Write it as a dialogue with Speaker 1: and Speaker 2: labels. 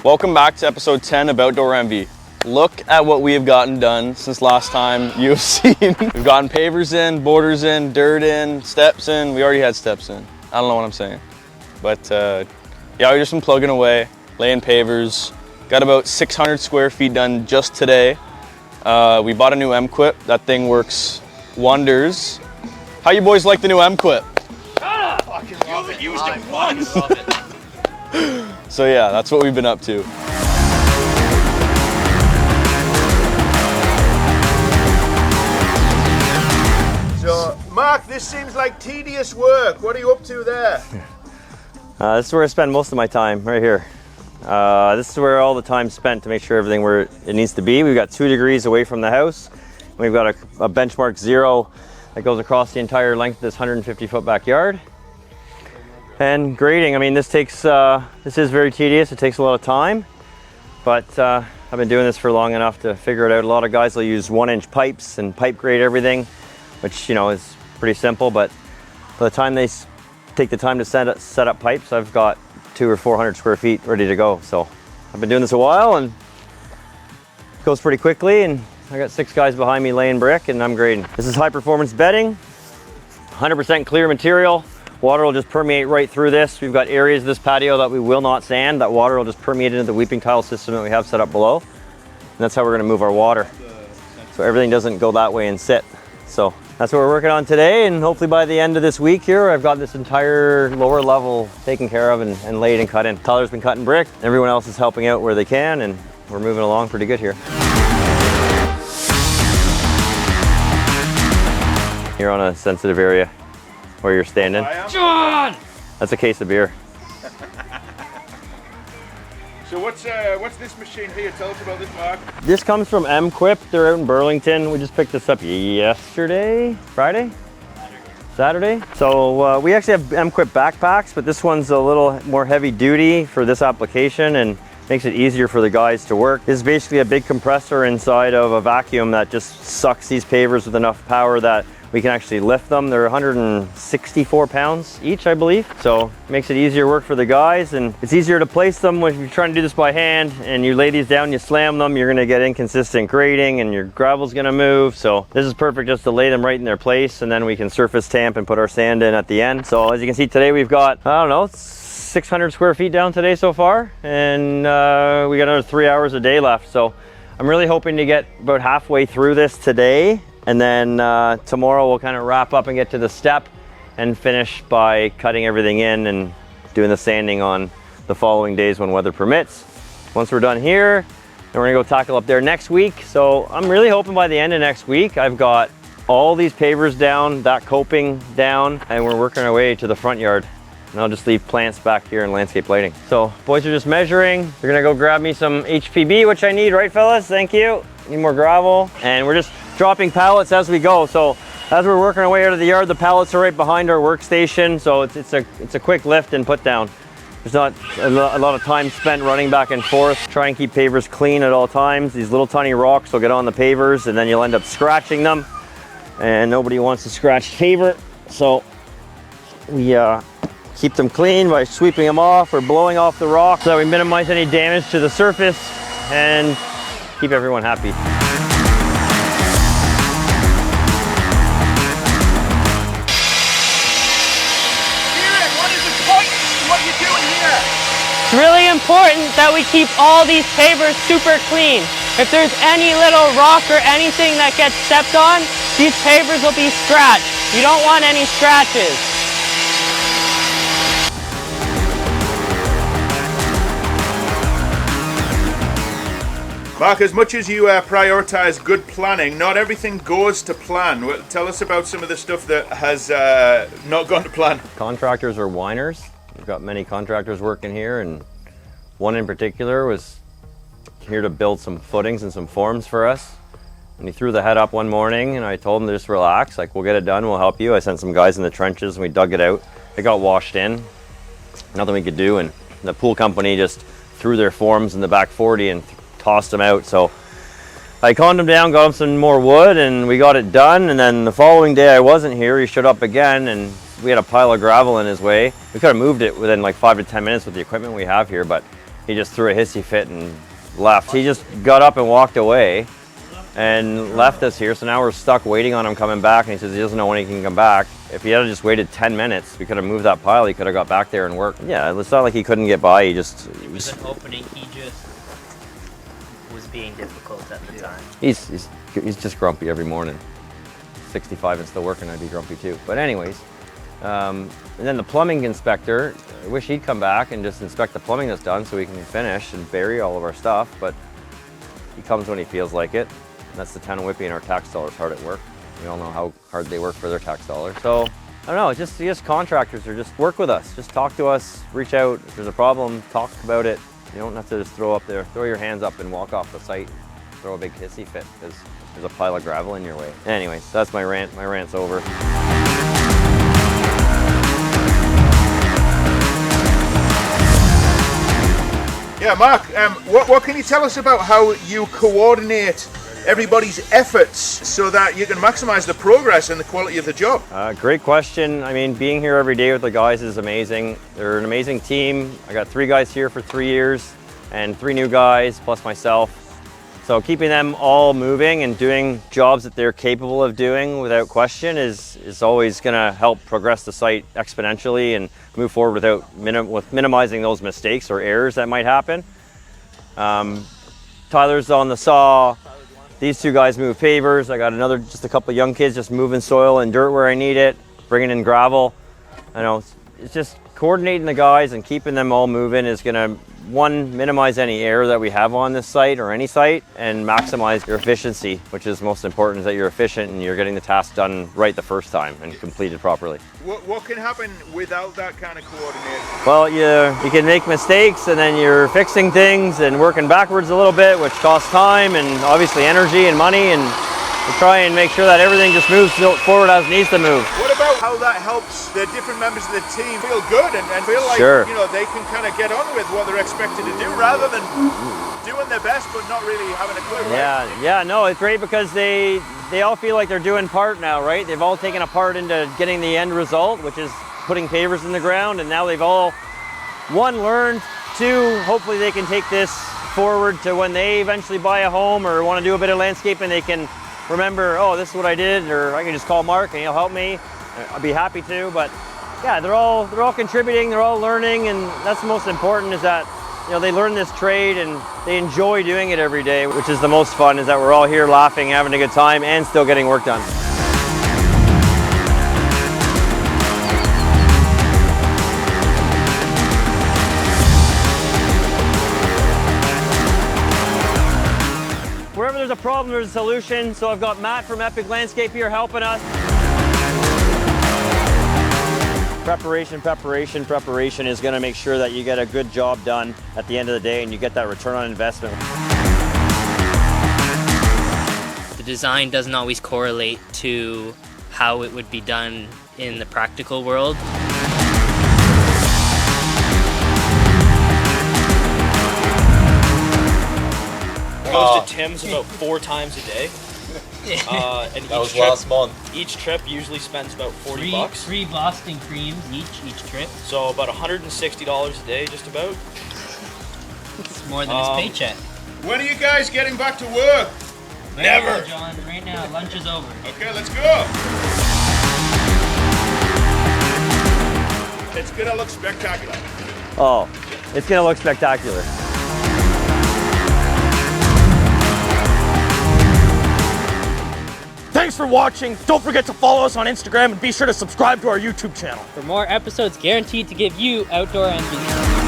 Speaker 1: Welcome back to episode 10 of Outdoor Envy. Look at what we have gotten done since last time you have seen. We've gotten pavers in, borders in, dirt in, steps in. We already had steps in. I don't know what I'm saying. But yeah, we've just been plugging away, laying pavers. Got about 600 square feet done just today. We bought a new M-Quip. That thing works wonders. How you boys like the new M-Quip?
Speaker 2: Fucking love it. Used it once.
Speaker 1: So yeah, that's what we've been up to.
Speaker 2: So, Mark, this seems like tedious work. What are you up to there?
Speaker 3: This is where I spend most of my time, right here. This is where all the time's spent to make sure everything where it needs to be. We've got 2 degrees away from the house. We've got a benchmark 0 that goes across the entire length of this 150-foot backyard. And grading, I mean, this is very tedious. It takes a lot of time, but I've been doing this for long enough to figure it out. A lot of guys will use 1-inch pipes and pipe grade everything, which, you know, is pretty simple, but by the time they take the time to set up pipes, I've got 200 or 400 square feet ready to go. So I've been doing this a while and it goes pretty quickly, and I got 6 guys behind me laying brick and I'm grading. This is high performance bedding, 100% clear material. Water will just permeate right through this. We've got areas of this patio that we will not sand. That water will just permeate into the weeping tile system that we have set up below. And that's how we're gonna move our water. So everything doesn't go that way and sit. So that's what we're working on today, and hopefully by the end of this week here, I've got this entire lower level taken care of and laid and cut in. Tyler's been cutting brick. Everyone else is helping out where they can, and we're moving along pretty good here. You're on a sensitive area where you're standing.
Speaker 2: John!
Speaker 3: That's a case of beer.
Speaker 2: So what's this machine here? Tell us about this, Mark.
Speaker 3: This comes from M-Quip. They're out in Burlington. We just picked this up yesterday, Friday? Saturday. So we actually have M-Quip backpacks, but this one's a little more heavy duty for this application and makes it easier for the guys to work. This is basically a big compressor inside of a vacuum that just sucks these pavers with enough power that we can actually lift them. They're 164 pounds each, I believe. So it makes it easier work for the guys, and it's easier to place them when you're trying to do this by hand and you lay these down, you slam them, you're gonna get inconsistent grading and your gravel's gonna move. So this is perfect just to lay them right in their place, and then we can surface tamp and put our sand in at the end. So as you can see today, we've got, I don't know, 600 square feet down today so far, and we got another 3 hours a day left. So I'm really hoping to get about halfway through this today, and then tomorrow we'll kind of wrap up and get to the step and finish by cutting everything in and doing the sanding on the following days when weather permits. Once we're done here, then we're gonna go tackle up there next week. So I'm really hoping by the end of next week, I've got all these pavers down, that coping down, and we're working our way to the front yard. And I'll just leave plants back here and landscape lighting. So boys are just measuring. They're gonna go grab me some HPB, which I need, right fellas? Thank you. Need more gravel. And we're just dropping pallets as we go. So as we're working our way out of the yard, the pallets are right behind our workstation. So it's a quick lift and put down. There's not a lot of time spent running back and forth. Try and keep pavers clean at all times. These little tiny rocks will get on the pavers and then you'll end up scratching them. And nobody wants to scratch paver. So we keep them clean by sweeping them off or blowing off the rocks so that we minimize any damage to the surface and keep everyone happy.
Speaker 4: It's really important that we keep all these pavers super clean. If there's any little rock or anything that gets stepped on, these pavers will be scratched. You don't want any scratches.
Speaker 2: Mark, as much as you prioritize good planning, not everything goes to plan. Tell us about some of the stuff that has not gone to plan.
Speaker 3: Contractors are whiners. We've got many contractors working here, and one in particular was here to build some footings and some forms for us. And he threw the head up one morning, and I told him to just relax, like, we'll get it done, we'll help you. I sent some guys in the trenches and we dug it out. It got washed in, nothing we could do, and the pool company just threw their forms in the back 40 and tossed them out. So I calmed him down, got him some more wood, and we got it done. And then the following day I wasn't here, he showed up again, and we had a pile of gravel in his way. We could have moved it within like 5 to 10 minutes with the equipment we have here, but he just threw a hissy fit and left. He just got up and walked away and left us here. So now we're stuck waiting on him coming back, and he says he doesn't know when he can come back. If he had just waited 10 minutes, we could have moved that pile. He could have got back there and worked. Yeah, it's not like he couldn't get by. He just...
Speaker 5: It was an opening, he just was being difficult at the time.
Speaker 3: He's just grumpy every morning. 65 and still working, I'd be grumpy too. But anyways, and then the plumbing inspector, I wish he'd come back and just inspect the plumbing that's done so we can finish and bury all of our stuff, but he comes when he feels like it. And that's the town of Whitby, and our tax dollars hard at work. We all know how hard they work for their tax dollars. So, I don't know, it's just contractors are just work with us. Just talk to us, reach out. If there's a problem, talk about it. You don't have to just throw your hands up and walk off the site, throw a big hissy fit because there's a pile of gravel in your way. Anyways, that's my rant. My rant's over.
Speaker 2: Yeah, Mark, what can you tell us about how you coordinate everybody's efforts so that you can maximize the progress and the quality of the job?
Speaker 3: Great question. I mean, being here every day with the guys is amazing. They're an amazing team. I got 3 guys here for 3 years and 3 new guys plus myself. So keeping them all moving and doing jobs that they're capable of doing without question is always going to help progress the site exponentially and move forward with minimizing those mistakes or errors that might happen. Tyler's on the saw. These 2 guys move pavers. I got just a couple of young kids just moving soil and dirt where I need it, bringing in gravel. I know it's just coordinating the guys and keeping them all moving is going to, one, minimize any error that we have on this site or any site, and maximize your efficiency, which is most important, is that you're efficient and you're getting the task done right the first time and completed properly.
Speaker 2: What can happen without that kind of coordination?
Speaker 3: Well, you can make mistakes, and then you're fixing things and working backwards a little bit, which costs time and obviously energy and money, and we try and make sure that everything just moves forward as it needs to move.
Speaker 2: What about how that helps the different members of the team feel good and feel like
Speaker 3: Sure.
Speaker 2: They can kind of get on with what they're expected to do rather than doing their best but not really having a clue, right?
Speaker 3: Yeah, no, it's great because they all feel like they're doing part now, right? They've all taken a part into getting the end result, which is putting pavers in the ground, and now they've all, 1, learned, 2, hopefully they can take this forward to when they eventually buy a home or want to do a bit of landscaping, they can remember, oh, this is what I did, or I can just call Mark and he'll help me. I'll be happy to, but yeah, they're all contributing, they're all learning, and that's the most important, is that they learn this trade and they enjoy doing it every day, which is the most fun, is that we're all here laughing, having a good time, and still getting work done. Wherever there's a problem, there's a solution. So I've got Matt from Epic Landscape here helping us. Preparation is going to make sure that you get a good job done at the end of the day and you get that return on investment.
Speaker 5: The design doesn't always correlate to how it would be done in the practical world.
Speaker 6: Goes to Tim's about 4 times a day. And
Speaker 1: That was last month.
Speaker 6: Each trip usually spends about 40 bucks.
Speaker 5: 3 Boston creams each trip.
Speaker 6: So about $160 a day, just about.
Speaker 5: It's more than his paycheck.
Speaker 2: When are you guys getting back to work?
Speaker 5: Right
Speaker 6: Never.
Speaker 5: now, John, right now, lunch is over.
Speaker 2: Okay, let's go. It's gonna look spectacular.
Speaker 3: Oh, it's going to look spectacular.
Speaker 7: Thanks for watching. Don't forget to follow us on Instagram and be sure to subscribe to our YouTube channel.
Speaker 5: For more episodes guaranteed to give you outdoor envy.